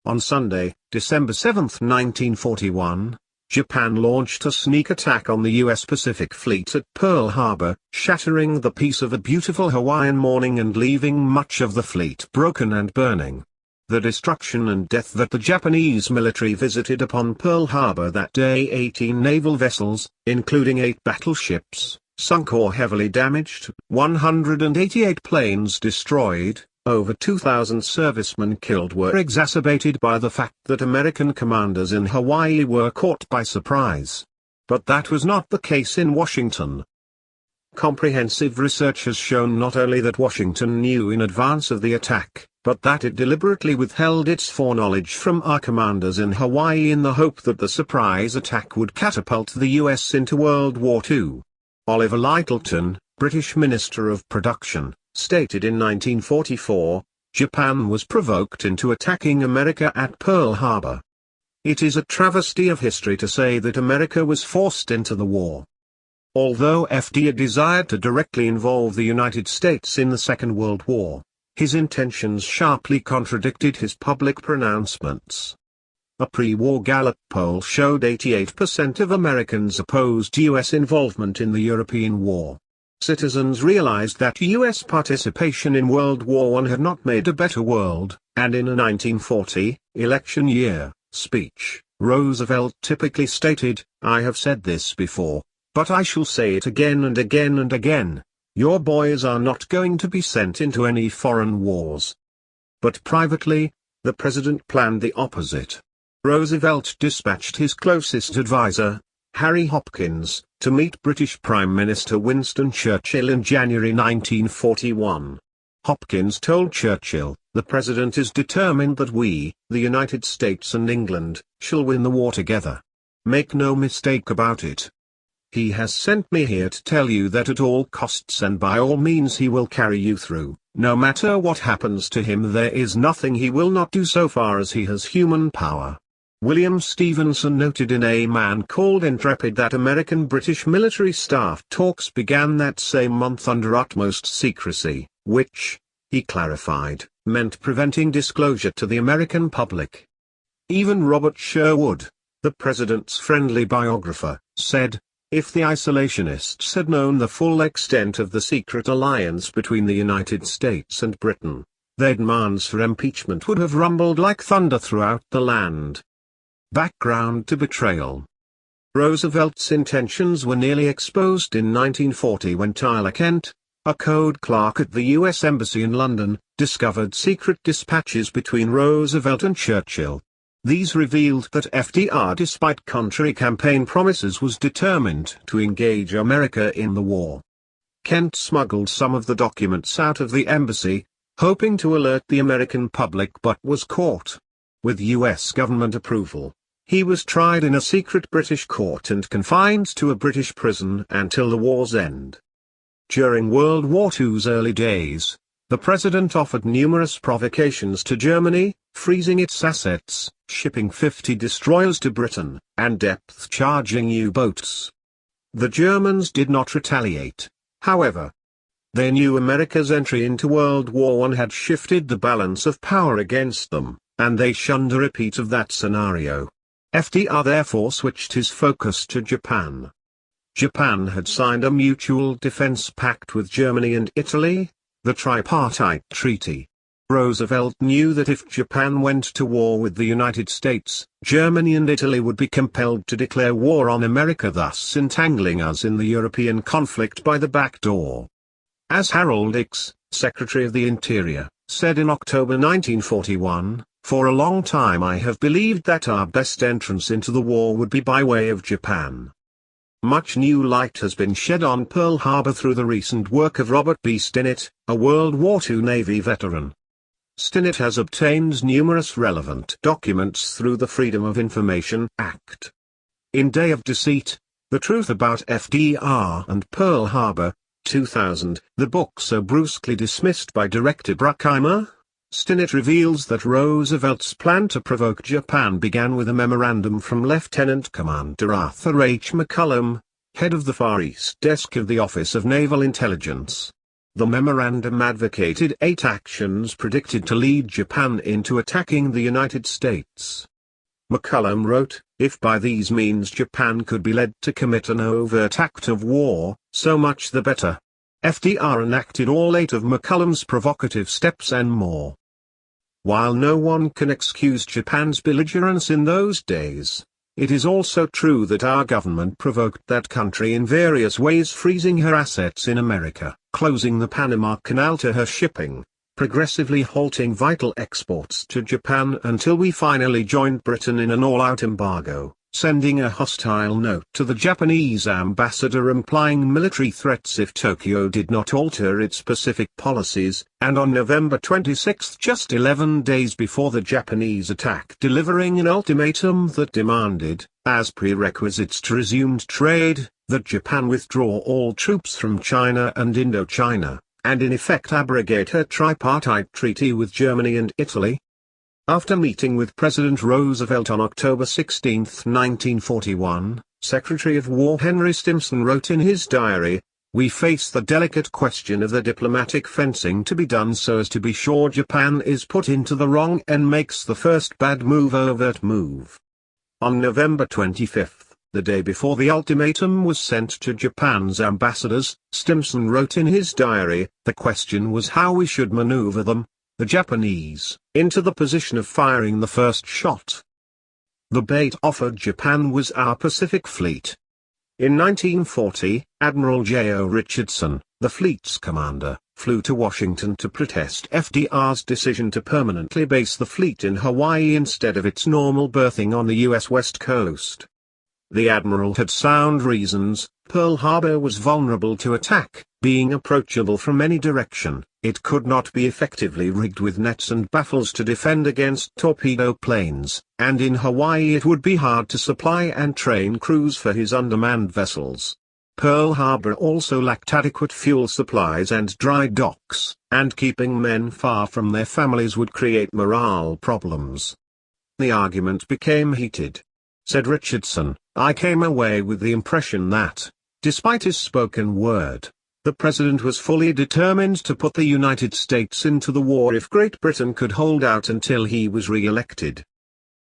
On Sunday, December 7, 1941, Japan launched a sneak attack on the U.S. Pacific Fleet at Pearl Harbor, shattering the peace of a beautiful Hawaiian morning and leaving much of the fleet broken and burning. The destruction and death that the Japanese military visited upon Pearl Harbor that day, 18 naval vessels, including 8 battleships, sunk or heavily damaged, 188 planes destroyed, over 2,000 servicemen killed, were exacerbated by the fact that American commanders in Hawaii were caught by surprise. But that was not the case in Washington. Comprehensive research has shown not only that Washington knew in advance of the attack, but that it deliberately withheld its foreknowledge from our commanders in Hawaii in the hope that the surprise attack would catapult the U.S. into World War II. Oliver Lyttleton, British Minister of Production, stated in 1944, Japan was provoked into attacking America at Pearl Harbor. It is a travesty of history to say that America was forced into the war. Although FDR desired to directly involve the United States in the Second World War, his intentions sharply contradicted his public pronouncements. A pre-war Gallup poll showed 88% of Americans opposed U.S. involvement in the European war. Citizens realized that U.S. participation in World War I had not made a better world, and in a 1940, election year, speech, Roosevelt typically stated, "I have said this before, but I shall say it again and again and again. Your boys are not going to be sent into any foreign wars." But privately, the president planned the opposite. Roosevelt dispatched his closest advisor, Harry Hopkins, to meet British Prime Minister Winston Churchill in January 1941. Hopkins told Churchill, "The President is determined that we, the United States and England, shall win the war together. Make no mistake about it. He has sent me here to tell you that at all costs and by all means he will carry you through. No matter what happens to him, there is nothing he will not do so far as he has human power." William Stevenson noted in A Man Called Intrepid that American-British military staff talks began that same month under utmost secrecy, which, he clarified, meant preventing disclosure to the American public. Even Robert Sherwood, the president's friendly biographer, said, "If the isolationists had known the full extent of the secret alliance between the United States and Britain, their demands for impeachment would have rumbled like thunder throughout the land." Background to betrayal. Roosevelt's intentions were nearly exposed in 1940 when Tyler Kent, a code clerk at the U.S. Embassy in London, discovered secret dispatches between Roosevelt and Churchill. These revealed that FDR, despite contrary campaign promises, was determined to engage America in the war. Kent smuggled some of the documents out of the embassy, hoping to alert the American public, but was caught. With U.S. government approval, he was tried in a secret British court and confined to a British prison until the war's end. During World War II's early days, the president offered numerous provocations to Germany, freezing its assets, shipping 50 destroyers to Britain, and depth-charging U-boats. The Germans did not retaliate, however. They knew America's entry into World War I had shifted the balance of power against them, and they shunned a repeat of that scenario. FDR therefore switched his focus to Japan. Japan had signed a mutual defense pact with Germany and Italy, the Tripartite Treaty. Roosevelt knew that if Japan went to war with the United States, Germany and Italy would be compelled to declare war on America, thus entangling us in the European conflict by the back door. As Harold Ickes, Secretary of the Interior, said in October 1941, "For a long time I have believed that our best entrance into the war would be by way of Japan." Much new light has been shed on Pearl Harbor through the recent work of Robert B. Stinnett, a World War II Navy veteran. Stinnett has obtained numerous relevant documents through the Freedom of Information Act. In Day of Deceit, The Truth About FDR and Pearl Harbor, 2000, the book so brusquely dismissed by director Bruckheimer, Stinnett reveals that Roosevelt's plan to provoke Japan began with a memorandum from Lieutenant Commander Arthur H. McCullum, head of the Far East Desk of the Office of Naval Intelligence. The memorandum advocated 8 actions predicted to lead Japan into attacking the United States. McCullum wrote, "If by these means Japan could be led to commit an overt act of war, so much the better." FDR enacted all 8 of McCullum's provocative steps and more. While no one can excuse Japan's belligerence in those days, it is also true that our government provoked that country in various ways, freezing her assets in America, closing the Panama Canal to her shipping, progressively halting vital exports to Japan until we finally joined Britain in an all-out embargo, sending a hostile note to the Japanese ambassador implying military threats if Tokyo did not alter its Pacific policies, and on November 26, just 11 days before the Japanese attack, delivering an ultimatum that demanded, as prerequisites to resumed trade, that Japan withdraw all troops from China and Indochina, and in effect abrogate her tripartite treaty with Germany and Italy. After meeting with President Roosevelt on October 16, 1941, Secretary of War Henry Stimson wrote in his diary, "We face the delicate question of the diplomatic fencing to be done so as to be sure Japan is put into the wrong and makes the first bad move overt move." On November 25, the day before the ultimatum was sent to Japan's ambassadors, Stimson wrote in his diary, "The question was how we should maneuver them, the Japanese, into the position of firing the first shot. The bait offered Japan was our Pacific Fleet." In 1940, Admiral J.O. Richardson, the fleet's commander, flew to Washington to protest FDR's decision to permanently base the fleet in Hawaii instead of its normal berthing on the U.S. West Coast. The admiral had sound reasons. Pearl Harbor was vulnerable to attack, being approachable from any direction. It could not be effectively rigged with nets and baffles to defend against torpedo planes, and in Hawaii it would be hard to supply and train crews for his undermanned vessels. Pearl Harbor also lacked adequate fuel supplies and dry docks, and keeping men far from their families would create morale problems. The argument became heated. Said Richardson, "I came away with the impression that, despite his spoken word, the president was fully determined to put the United States into the war if Great Britain could hold out until he was re-elected."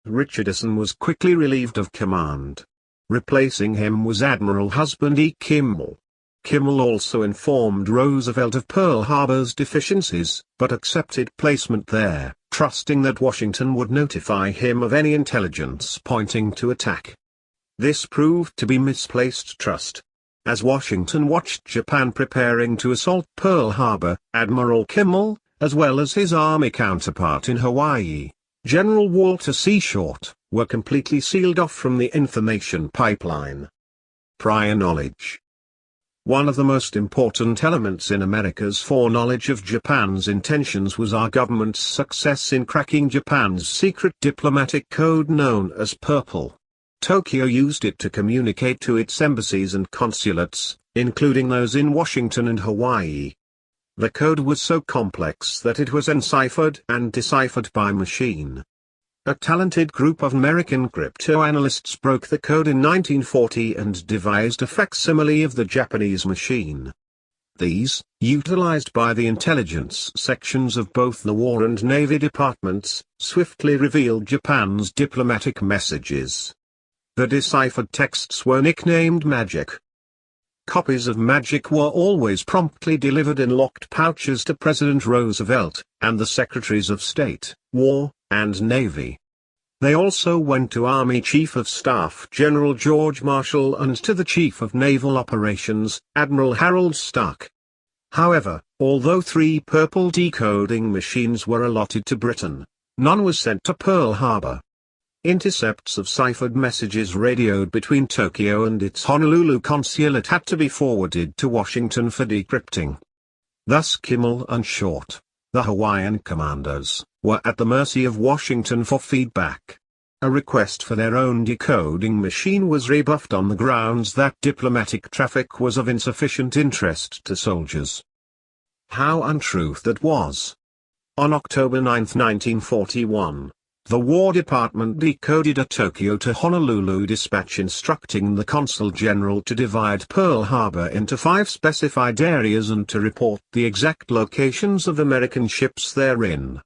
Richardson was quickly relieved of command. Replacing him was Admiral Husband E. Kimmel. Kimmel also informed Roosevelt of Pearl Harbor's deficiencies, but accepted placement there, trusting that Washington would notify him of any intelligence pointing to attack. This proved to be misplaced trust. As Washington watched Japan preparing to assault Pearl Harbor, Admiral Kimmel, as well as his army counterpart in Hawaii, General Walter C. Short, were completely sealed off from the information pipeline. Prior knowledge. One of the most important elements in America's foreknowledge of Japan's intentions was our government's success in cracking Japan's secret diplomatic code known as Purple. Tokyo used it to communicate to its embassies and consulates, including those in Washington and Hawaii. The code was so complex that it was enciphered and deciphered by machine. A talented group of American cryptoanalysts broke the code in 1940 and devised a facsimile of the Japanese machine. These, utilized by the intelligence sections of both the War and Navy departments, swiftly revealed Japan's diplomatic messages. The deciphered texts were nicknamed Magic. Copies of Magic were always promptly delivered in locked pouches to President Roosevelt, and the Secretaries of State, War, and Navy. They also went to Army Chief of Staff General George Marshall and to the Chief of Naval Operations, Admiral Harold Stark. However, although 3 purple decoding machines were allotted to Britain, none was sent to Pearl Harbor. Intercepts of ciphered messages radioed between Tokyo and its Honolulu consulate had to be forwarded to Washington for decrypting. Thus Kimmel and Short, the Hawaiian commanders, were at the mercy of Washington for feedback. A request for their own decoding machine was rebuffed on the grounds that diplomatic traffic was of insufficient interest to soldiers. How untrue that was. On October 9, 1941, the War Department decoded a Tokyo to Honolulu dispatch instructing the Consul General to divide Pearl Harbor into 5 specified areas and to report the exact locations of American ships therein.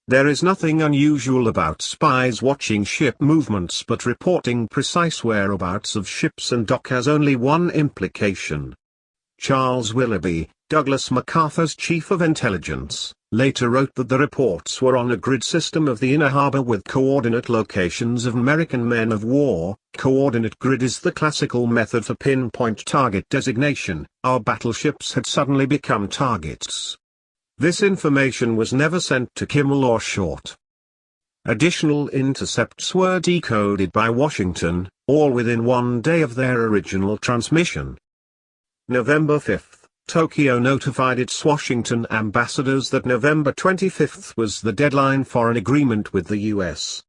There is nothing unusual about spies watching ship movements, but reporting precise whereabouts of ships and dock has only one implication. Charles Willoughby, Douglas MacArthur's chief of intelligence, later wrote that the reports were on a grid system of the inner harbor with coordinate locations of American men of war. Coordinate grid is the classical method for pinpoint target designation. Our battleships had suddenly become targets. This information was never sent to Kimmel or Short. Additional intercepts were decoded by Washington, all within 1 day of their original transmission. November 5, Tokyo notified its Washington ambassadors that November 25 was the deadline for an agreement with the U.S.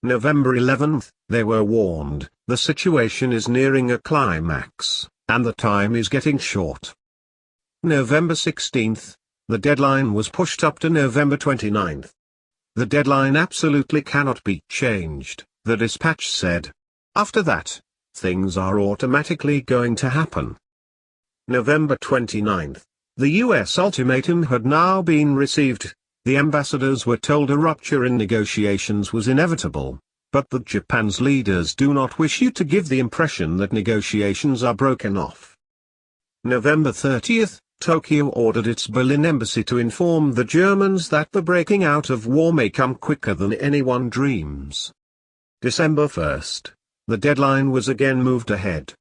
November 11, they were warned, the situation is nearing a climax, and the time is getting short. November 16, the deadline was pushed up to November 29. The deadline absolutely cannot be changed, the dispatch said. After that, things are automatically going to happen. November 29, the U.S. ultimatum had now been received. The ambassadors were told a rupture in negotiations was inevitable, but that Japan's leaders do not wish you to give the impression that negotiations are broken off. November 30, Tokyo ordered its Berlin embassy to inform the Germans that the breaking out of war may come quicker than anyone dreams. December 1, the deadline was again moved ahead.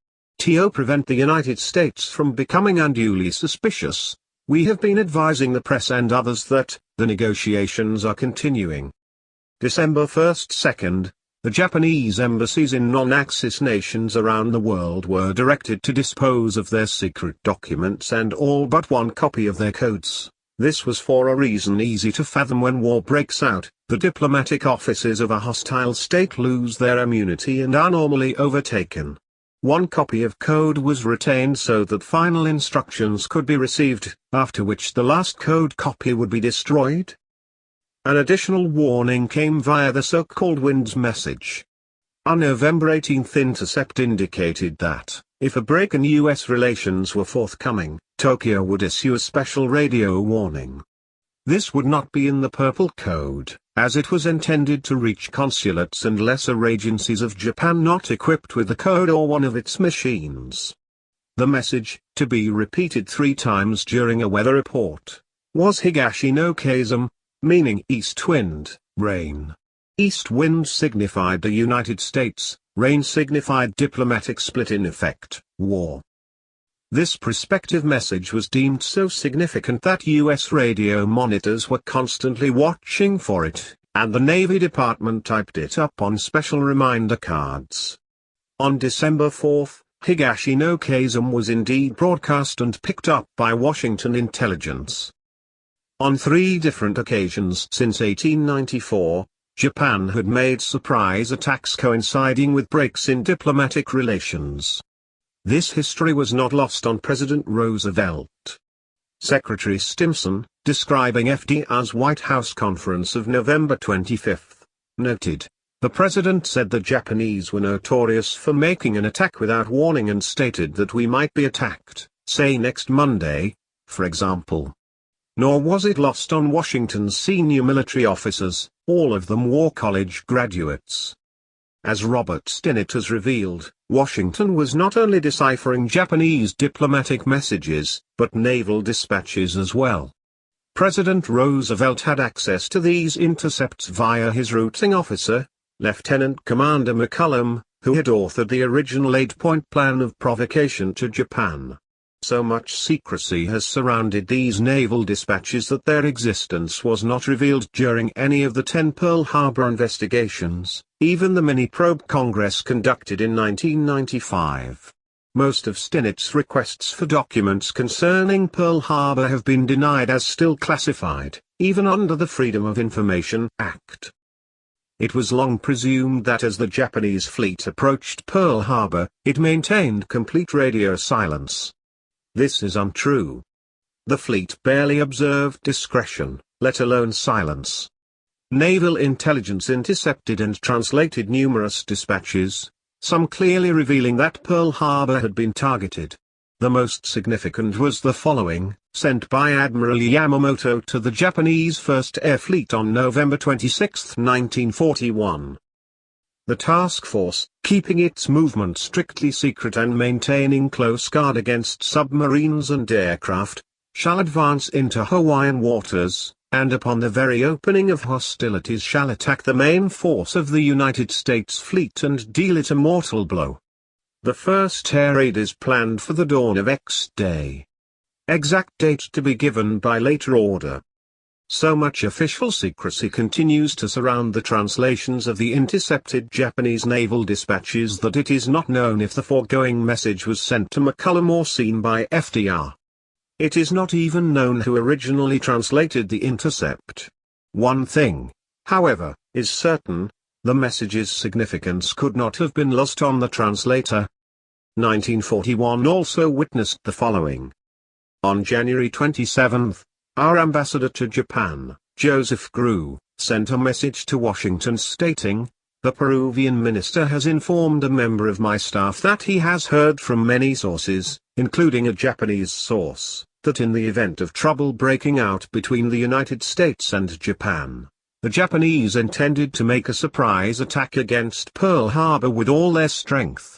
To prevent the United States from becoming unduly suspicious, we have been advising the press and others that the negotiations are continuing. December 1-2, the Japanese embassies in non-Axis nations around the world were directed to dispose of their secret documents and all but one copy of their codes. This was for a reason easy to fathom. When war breaks out, the diplomatic offices of a hostile state lose their immunity and are normally overtaken. One copy of code was retained so that final instructions could be received, after which the last code copy would be destroyed. An additional warning came via the so-called Wind's message. A November 18 intercept indicated that, if a break in U.S. relations were forthcoming, Tokyo would issue a special radio warning. This would not be in the Purple Code, as it was intended to reach consulates and lesser agencies of Japan not equipped with the code or one of its machines. The message, to be repeated 3 times during a weather report, was Higashi no Keizum, meaning east wind, rain. East wind signified the United States, rain signified diplomatic split, in effect, war. This prospective message was deemed so significant that U.S. radio monitors were constantly watching for it, and the Navy Department typed it up on special reminder cards. On December 4, Higashi no Keizum was indeed broadcast and picked up by Washington intelligence. On 3 different occasions since 1894, Japan had made surprise attacks coinciding with breaks in diplomatic relations. This history was not lost on President Roosevelt. Secretary Stimson, describing FDR's White House conference of November 25, noted, "The president said the Japanese were notorious for making an attack without warning and stated that we might be attacked, say next Monday, for example." Nor was it lost on Washington's senior military officers, all of them War College graduates. As Robert Stinnett has revealed, Washington was not only deciphering Japanese diplomatic messages, but naval dispatches as well. President Roosevelt had access to these intercepts via his routing officer, Lieutenant Commander McCullum, who had authored the original 8-point plan of provocation to Japan. So much secrecy has surrounded these naval dispatches that their existence was not revealed during any of the 10 Pearl Harbor investigations, even the mini-probe Congress conducted in 1995. Most of Stinnett's requests for documents concerning Pearl Harbor have been denied as still classified, even under the Freedom of Information Act. It was long presumed that as the Japanese fleet approached Pearl Harbor, it maintained complete radio silence. This is untrue. The fleet barely observed discretion, let alone silence. Naval intelligence intercepted and translated numerous dispatches, some clearly revealing that Pearl Harbor had been targeted. The most significant was the following, sent by Admiral Yamamoto to the Japanese First Air Fleet on November 26, 1941. The task force, keeping its movement strictly secret and maintaining close guard against submarines and aircraft, shall advance into Hawaiian waters, and upon the very opening of hostilities shall attack the main force of the United States fleet and deal it a mortal blow. The first air raid is planned for the dawn of X day. Exact date to be given by later order. So much official secrecy continues to surround the translations of the intercepted Japanese naval dispatches that it is not known if the foregoing message was sent to McCullum or seen by FDR. It is not even known who originally translated the intercept. One thing, however, is certain: the message's significance could not have been lost on the translator. 1941 also witnessed the following. On January 27, our ambassador to Japan, Joseph Grew, sent a message to Washington stating, "The Peruvian minister has informed a member of my staff that he has heard from many sources, including a Japanese source, that in the event of trouble breaking out between the United States and Japan, the Japanese intended to make a surprise attack against Pearl Harbor with all their strength."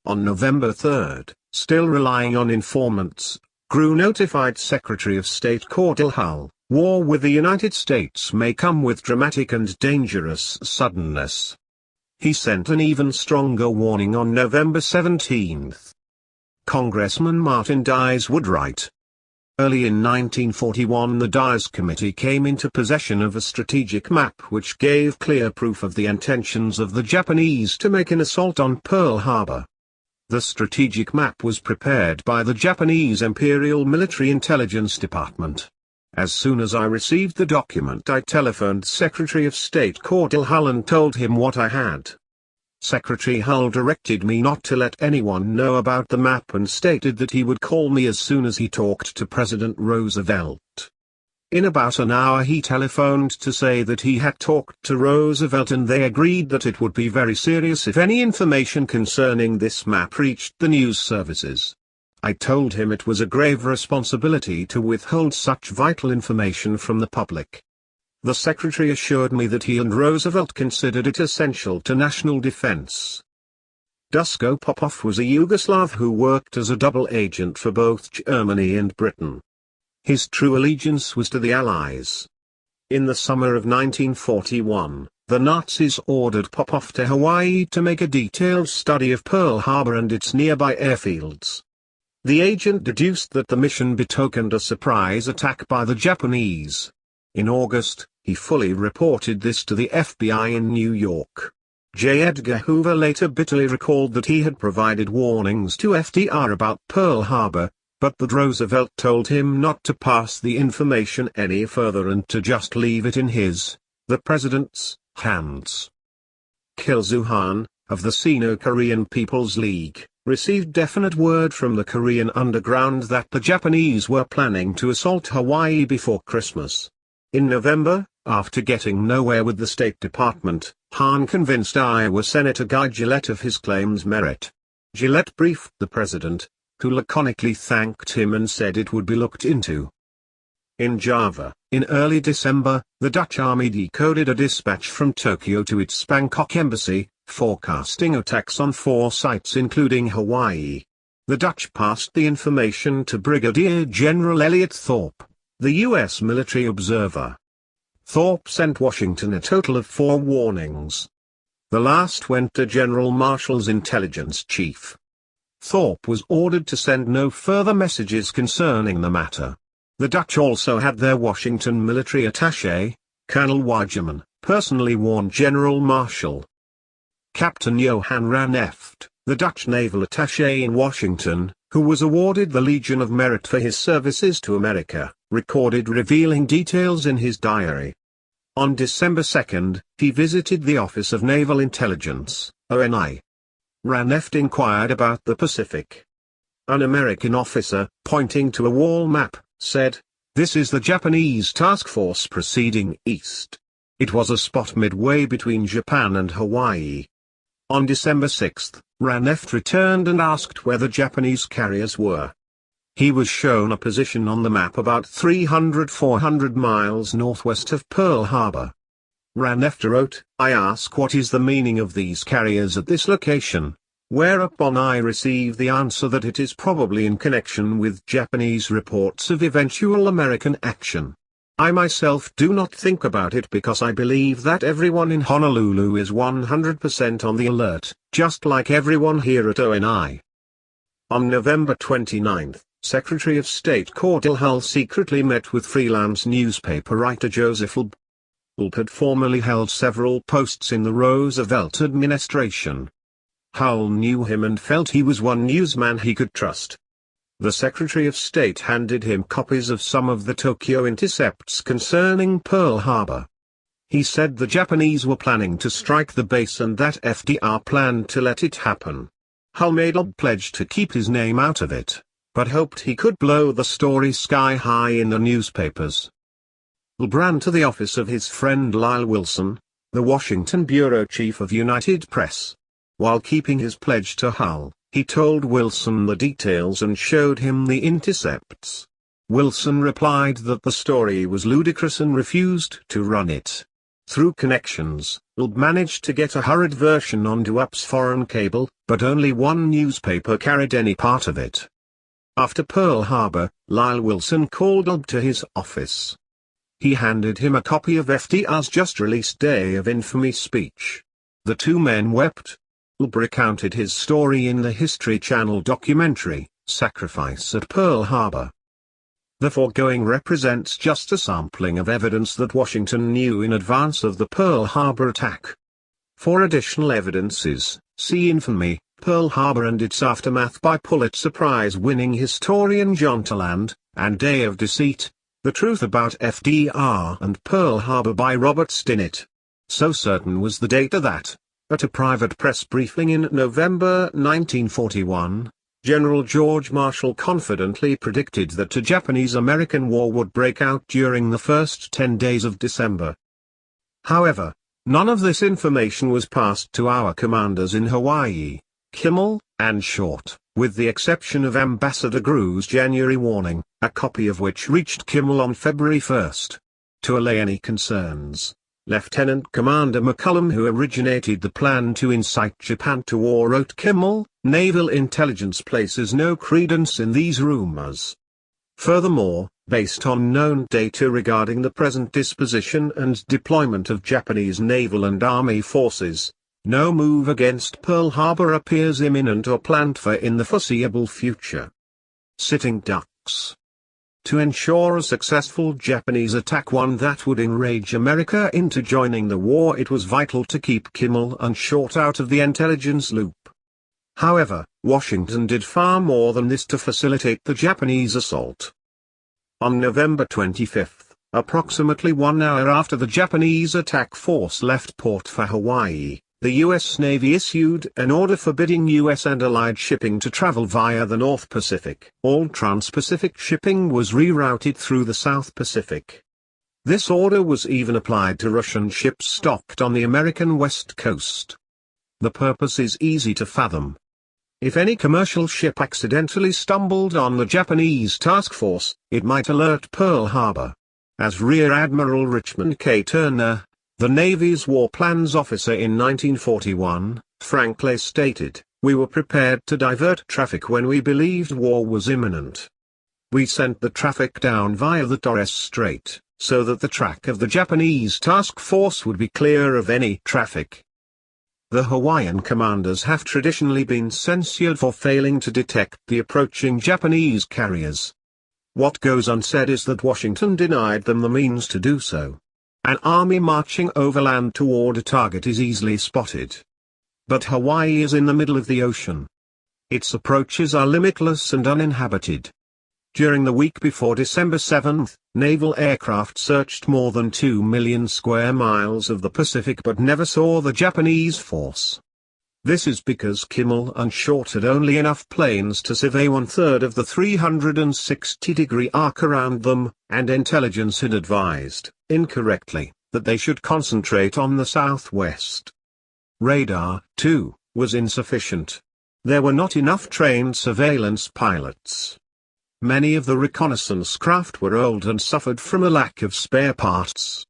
On November 3, still relying on informants, Grew notified Secretary of State Cordell Hull, "War with the United States may come with dramatic and dangerous suddenness." He sent an even stronger warning on November 17. Congressman Martin Dies Woodwright. Early in 1941 the Dies Committee came into possession of a strategic map which gave clear proof of the intentions of the Japanese to make an assault on Pearl Harbor. The strategic map was prepared by the Japanese Imperial Military Intelligence Department. As soon as I received the document I telephoned Secretary of State Cordell Hull and told him what I had. Secretary Hull directed me not to let anyone know about the map and stated that he would call me as soon as he talked to President Roosevelt. In about an hour he telephoned to say that he had talked to Roosevelt and they agreed that it would be very serious if any information concerning this map reached the news services. I told him it was a grave responsibility to withhold such vital information from the public. The Secretary assured me that he and Roosevelt considered it essential to national defense. Duško Popoff was a Yugoslav who worked as a double agent for both Germany and Britain. His true allegiance was to the Allies. In the summer of 1941, the Nazis ordered Popoff to Hawaii to make a detailed study of Pearl Harbor and its nearby airfields. The agent deduced that the mission betokened a surprise attack by the Japanese. In August, he fully reported this to the FBI in New York. J. Edgar Hoover later bitterly recalled that he had provided warnings to FDR about Pearl Harbor, but that Roosevelt told him not to pass the information any further and to just leave it in his, the president's, hands. Kim Il-sung, of the Sino-Korean People's League, received definite word from the Korean underground that the Japanese were planning to assault Hawaii before Christmas. In November, after getting nowhere with the State Department, Han convinced Iowa Senator Guy Gillette of his claim's merit. Gillette briefed the president, who laconically thanked him and said it would be looked into. In Java, in early December, the Dutch army decoded a dispatch from Tokyo to its Bangkok embassy, forecasting attacks on 4 sites including Hawaii. The Dutch passed the information to Brigadier General Elliot Thorpe, the U.S. military observer. Thorpe sent Washington a total of 4 warnings. The last went to General Marshall's intelligence chief. Thorpe was ordered to send no further messages concerning the matter. The Dutch also had their Washington military attaché, Colonel Weigeman, personally warn General Marshall. Captain Johan Raneft, the Dutch naval attaché in Washington, who was awarded the Legion of Merit for his services to America, recorded revealing details in his diary. On December 2, he visited the Office of Naval Intelligence, ONI. Raneft inquired about the Pacific. An American officer, pointing to a wall map, said, "This is the Japanese task force proceeding east." It was a spot midway between Japan and Hawaii. On December 6, Raneft returned and asked where the Japanese carriers were. He was shown a position on the map about 300–400 miles northwest of Pearl Harbor. Raneft wrote, "I ask what is the meaning of these carriers at this location," whereupon I received the answer that it is probably in connection with Japanese reports of eventual American action. I myself do not think about it because I believe that everyone in Honolulu is 100% on the alert, just like everyone here at ONI. On November 29, Secretary of State Cordell Hull secretly met with freelance newspaper writer Joseph Loeb. Loeb had formerly held several posts in the Roosevelt administration. Hull knew him and felt he was one newsman he could trust. The Secretary of State handed him copies of some of the Tokyo intercepts concerning Pearl Harbor. He said the Japanese were planning to strike the base and that FDR planned to let it happen. Hull made Loeb pledge to keep his name out of it, but hoped he could blow the story sky high in the newspapers. Loeb ran to the office of his friend Lyle Wilson, the Washington bureau chief of United Press. While keeping his pledge to Hull, he told Wilson the details and showed him the intercepts. Wilson replied that the story was ludicrous and refused to run it. Through connections, Loeb managed to get a hurried version onto UP's foreign cable, but only one newspaper carried any part of it. After Pearl Harbor, Lyle Wilson called Loeb to his office. He handed him a copy of FDR's just-released Day of Infamy speech. The two men wept. Loeb recounted his story in the History Channel documentary, Sacrifice at Pearl Harbor. The foregoing represents just a sampling of evidence that Washington knew in advance of the Pearl Harbor attack. For additional evidences, see Infamy, Pearl Harbor and its Aftermath by Pulitzer Prize-winning historian John Toland, and Day of Deceit, The Truth About FDR and Pearl Harbor by Robert Stinnett. So certain was the data that, at a private press briefing in November 1941, General George Marshall confidently predicted that a Japanese-American war would break out during the first 10 days of December. However, none of this information was passed to our commanders in Hawaii, Kimmel and Short, with the exception of Ambassador Grew's January warning, a copy of which reached Kimmel on February 1. To allay any concerns, Lieutenant Commander McCullum, who originated the plan to incite Japan to war, wrote Kimmel, "Naval intelligence places no credence in these rumors." Furthermore, based on known data regarding the present disposition and deployment of Japanese naval and army forces, no move against Pearl Harbor appears imminent or planned for in the foreseeable future. Sitting ducks. To ensure a successful Japanese attack, one that would enrage America into joining the war, it was vital to keep Kimmel and Short out of the intelligence loop. However, Washington did far more than this to facilitate the Japanese assault. On November 25, approximately 1 hour after the Japanese attack force left port for Hawaii, the U.S. Navy issued an order forbidding U.S. and Allied shipping to travel via the North Pacific. All trans-Pacific shipping was rerouted through the South Pacific. This order was even applied to Russian ships stocked on the American West Coast. The purpose is easy to fathom. If any commercial ship accidentally stumbled on the Japanese task force, it might alert Pearl Harbor. As Rear Admiral Richmond K. Turner, the Navy's War Plans officer in 1941, frankly stated, "We were prepared to divert traffic when we believed war was imminent. We sent the traffic down via the Torres Strait, so that the track of the Japanese task force would be clear of any traffic." The Hawaiian commanders have traditionally been censured for failing to detect the approaching Japanese carriers. What goes unsaid is that Washington denied them the means to do so. An army marching overland toward a target is easily spotted. But Hawaii is in the middle of the ocean. Its approaches are limitless and uninhabited. During the week before December 7, naval aircraft searched more than 2 million square miles of the Pacific but never saw the Japanese force. This is because Kimmel and Short had only enough planes to survey 1/3 of the 360-degree arc around them, and intelligence had advised, incorrectly, that they should concentrate on the southwest. Radar, too, was insufficient. There were not enough trained surveillance pilots. Many of the reconnaissance craft were old and suffered from a lack of spare parts.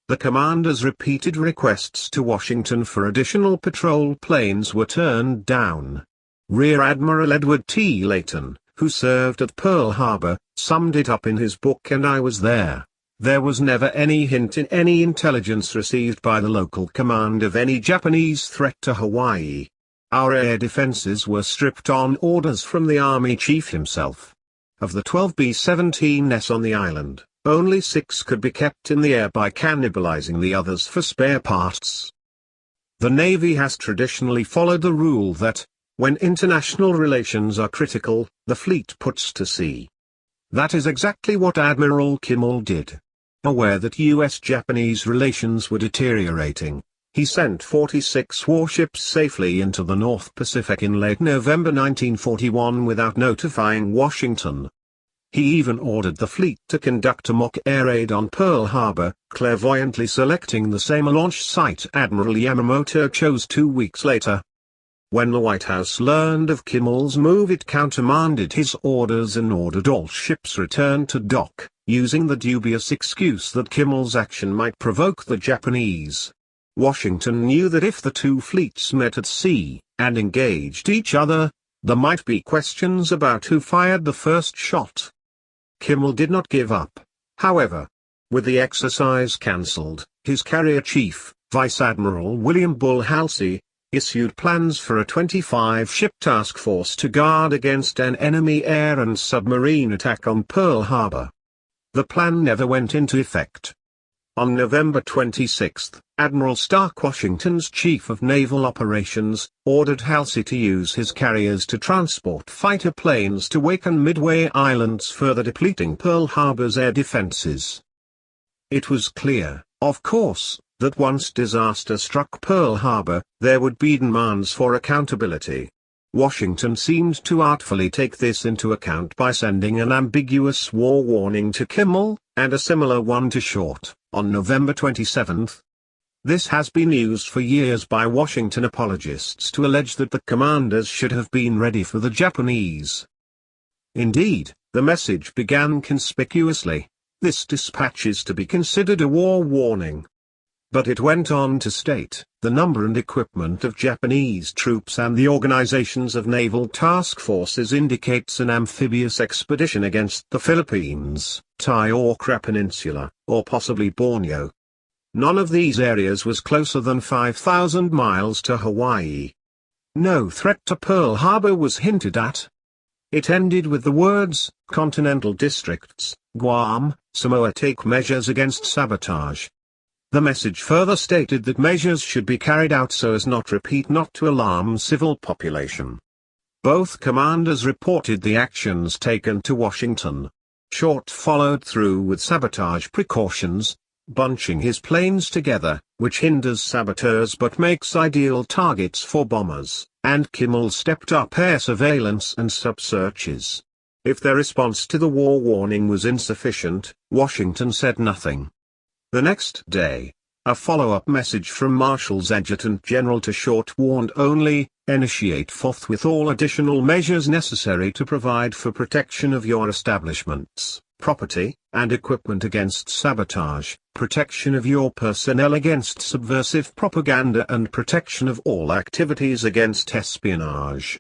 The commander's repeated requests to Washington for additional patrol planes were turned down. Rear Admiral Edward T. Lyttleton, who served at Pearl Harbor, summed it up in his book "And I Was There." There was never any hint in any intelligence received by the local command of any Japanese threat to Hawaii. Our air defenses were stripped on orders from the Army Chief himself. Of the 12 B-17s on the island, only 6 could be kept in the air by cannibalizing the others for spare parts. The Navy has traditionally followed the rule that, when international relations are critical, the fleet puts to sea. That is exactly what Admiral Kimmel did. Aware that U.S.-Japanese relations were deteriorating, he sent 46 warships safely into the North Pacific in late November 1941 without notifying Washington. He even ordered the fleet to conduct a mock air raid on Pearl Harbor, clairvoyantly selecting the same launch site Admiral Yamamoto chose 2 weeks later. When the White House learned of Kimmel's move, it countermanded his orders and ordered all ships returned to dock, using the dubious excuse that Kimmel's action might provoke the Japanese. Washington knew that if the two fleets met at sea, and engaged each other, there might be questions about who fired the first shot. Kimmel did not give up, however. With the exercise cancelled, his carrier chief, Vice Admiral William Bull Halsey, issued plans for a 25-ship task force to guard against an enemy air and submarine attack on Pearl Harbor. The plan never went into effect. On November 26, Admiral Stark, Washington's Chief of Naval Operations, ordered Halsey to use his carriers to transport fighter planes to Wake and Midway Islands, further depleting Pearl Harbor's air defenses. It was clear, of course, that once disaster struck Pearl Harbor, there would be demands for accountability. Washington seemed to artfully take this into account by sending an ambiguous war warning to Kimmel, and a similar one to Short, on November 27. This has been used for years by Washington apologists to allege that the commanders should have been ready for the Japanese. Indeed, the message began conspicuously: "This dispatch is to be considered a war warning." But it went on to state, "The number and equipment of Japanese troops and the organizations of naval task forces indicates an amphibious expedition against the Philippines, Tai-Okra Peninsula, or possibly Borneo. None of these areas was closer than 5,000 miles to Hawaii. No threat to Pearl Harbor was hinted at." It ended with the words, "Continental districts, Guam, Samoa take measures against sabotage." The message further stated that measures should be carried out so as not to alarm civil population. Both commanders reported the actions taken to Washington. Short followed through with sabotage precautions, bunching his planes together, which hinders saboteurs but makes ideal targets for bombers, and Kimmel stepped up air surveillance and sub-searches. If their response to the war warning was insufficient, Washington said nothing. The next day, a follow-up message from Marshall's Adjutant General to Short warned only, "Initiate forthwith all additional measures necessary to provide for protection of your establishments, property, and equipment against sabotage, protection of your personnel against subversive propaganda, and protection of all activities against espionage."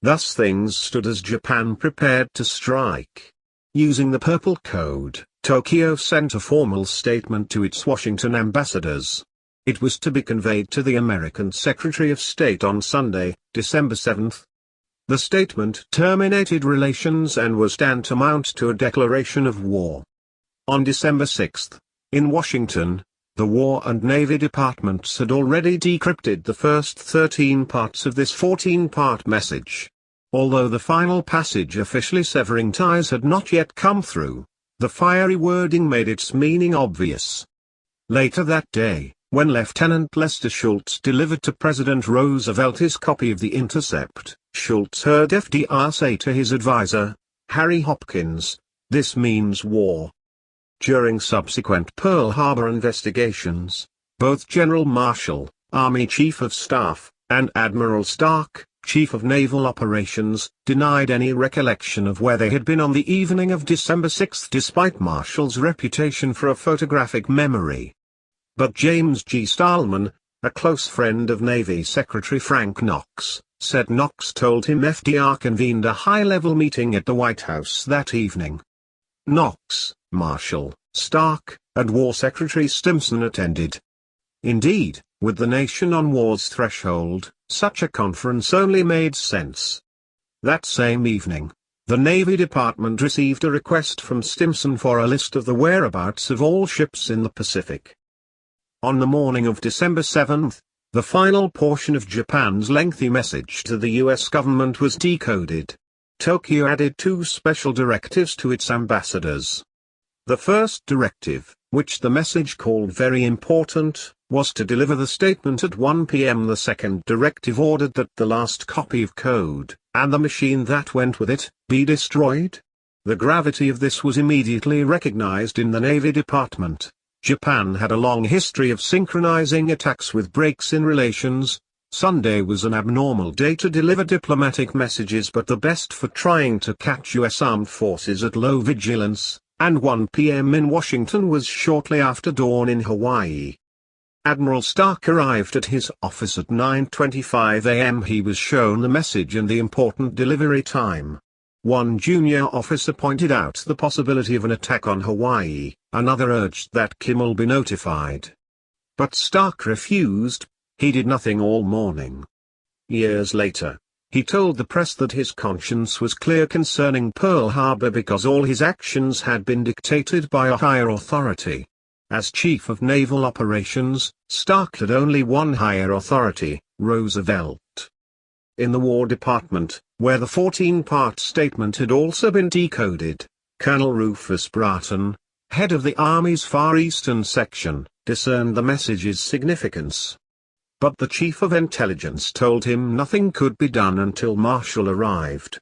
Thus things stood as Japan prepared to strike. Using the Purple Code, Tokyo sent a formal statement to its Washington ambassadors. It was to be conveyed to the American Secretary of State on Sunday, December 7. The statement terminated relations and was tantamount to a declaration of war. On December 6, in Washington, the War and Navy departments had already decrypted the first 13 parts of this 14-part message. Although the final passage officially severing ties had not yet come through, the fiery wording made its meaning obvious. Later that day, when Lieutenant Lester Schultz delivered to President Roosevelt his copy of the intercept, Schultz heard FDR say to his advisor, Harry Hopkins, "This means war." During subsequent Pearl Harbor investigations, both General Marshall, Army Chief of Staff, and Admiral Stark, Chief of Naval Operations, denied any recollection of where they had been on the evening of December 6 despite Marshall's reputation for a photographic memory. But James G. Stahlman, a close friend of Navy Secretary Frank Knox, said Knox told him FDR convened a high-level meeting at the White House that evening. Knox, Marshall, Stark, and War Secretary Stimson attended. Indeed, with the nation on war's threshold, such a conference only made sense. That same evening, the Navy Department received a request from Stimson for a list of the whereabouts of all ships in the Pacific. On the morning of December 7, the final portion of Japan's lengthy message to the U.S. government was decoded. Tokyo added 2 special directives to its ambassadors. The first directive, which the message called very important, was to deliver the statement at 1 p.m. The second directive ordered that the last copy of code, and the machine that went with it, be destroyed. The gravity of this was immediately recognized in the Navy Department. Japan had a long history of synchronizing attacks with breaks in relations. Sunday was an abnormal day to deliver diplomatic messages, but the best for trying to catch U.S. armed forces at low vigilance, and 1 p.m. in Washington was shortly after dawn in Hawaii. Admiral Stark arrived at his office at 9:25 a.m. He was shown the message and the important delivery time. One junior officer pointed out the possibility of an attack on Hawaii, another urged that Kimmel be notified. But Stark refused. He did nothing all morning. Years later, he told the press that his conscience was clear concerning Pearl Harbor because all his actions had been dictated by a higher authority. As Chief of Naval Operations, Stark had only one higher authority, Roosevelt. In the War Department, where the 14-part statement had also been decoded, Colonel Rufus Bratton, head of the Army's Far Eastern Section, discerned the message's significance. But the Chief of Intelligence told him nothing could be done until Marshall arrived.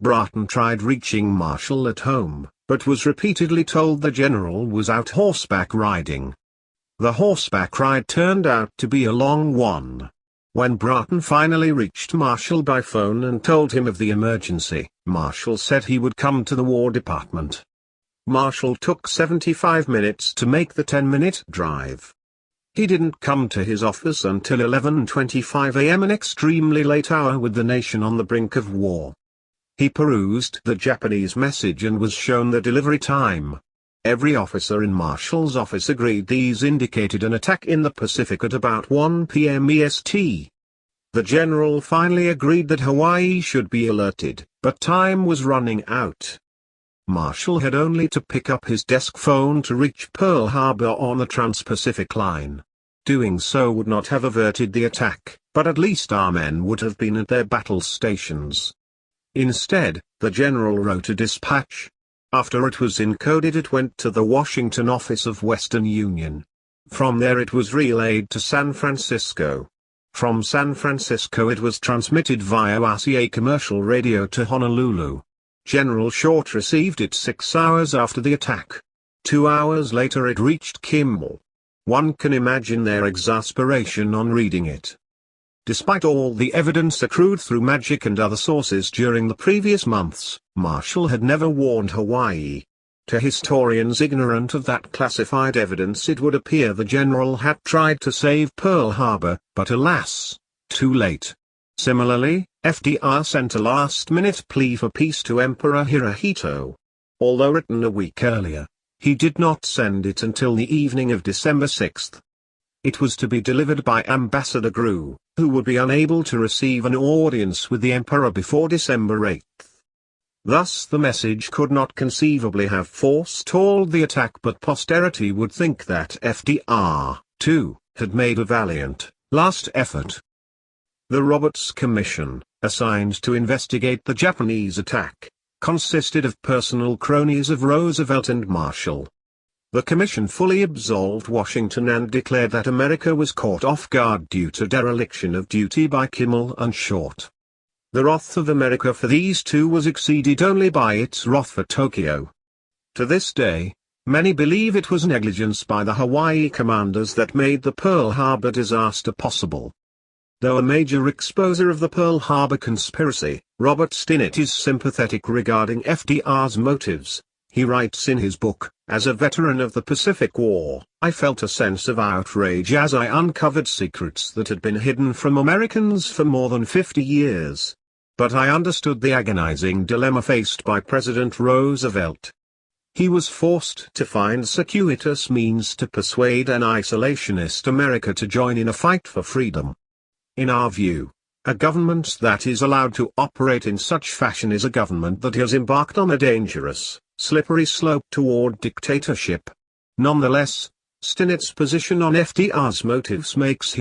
Bratton tried reaching Marshall at home, but was repeatedly told the general was out horseback riding. The horseback ride turned out to be a long one. When Bratton finally reached Marshall by phone and told him of the emergency, Marshall said he would come to the War Department. Marshall took 75 minutes to make the 10-minute drive. He didn't come to his office until 11:25 a.m., an extremely late hour with the nation on the brink of war. He perused the Japanese message and was shown the delivery time. Every officer in Marshall's office agreed these indicated an attack in the Pacific at about 1 p.m. EST. The general finally agreed that Hawaii should be alerted, but time was running out. Marshall had only to pick up his desk phone to reach Pearl Harbor on the Trans-Pacific Line. Doing so would not have averted the attack, but at least our men would have been at their battle stations. Instead, the general wrote a dispatch. After it was encoded, it went to the Washington office of Western Union. From there it was relayed to San Francisco. From San Francisco it was transmitted via RCA commercial radio to Honolulu. General Short received it 6 hours after the attack. 2 hours later it reached Kimmel. One can imagine their exasperation on reading it. Despite all the evidence accrued through magic and other sources during the previous months, Marshall had never warned Hawaii. To historians ignorant of that classified evidence, it would appear the general had tried to save Pearl Harbor, but alas, too late. Similarly, FDR sent a last-minute plea for peace to Emperor Hirohito. Although written a week earlier, he did not send it until the evening of December 6. It was to be delivered by Ambassador Grew, who would be unable to receive an audience with the emperor before December 8. Thus the message could not conceivably have forestalled the attack, but posterity would think that FDR, too, had made a valiant, last effort. The Roberts Commission, assigned to investigate the Japanese attack, consisted of personal cronies of Roosevelt and Marshall. The commission fully absolved Washington and declared that America was caught off guard due to dereliction of duty by Kimmel and Short. The wrath of America for these two was exceeded only by its wrath for Tokyo. To this day, Many believe it was negligence by the Hawaii commanders that made the Pearl Harbor disaster possible. Though a major exposer of the Pearl Harbor conspiracy, Robert Stinnett is sympathetic regarding FDR's motives. He writes in his book, "As a veteran of the Pacific War, I felt a sense of outrage as I uncovered secrets that had been hidden from Americans for more than 50 years. But I understood the agonizing dilemma faced by President Roosevelt. He was forced to find circuitous means to persuade an isolationist America to join in a fight for freedom. In our view, a government that is allowed to operate in such fashion is a government that has embarked on a dangerous, slippery slope toward dictatorship." Nonetheless, Stinnett's position on FDR's motives makes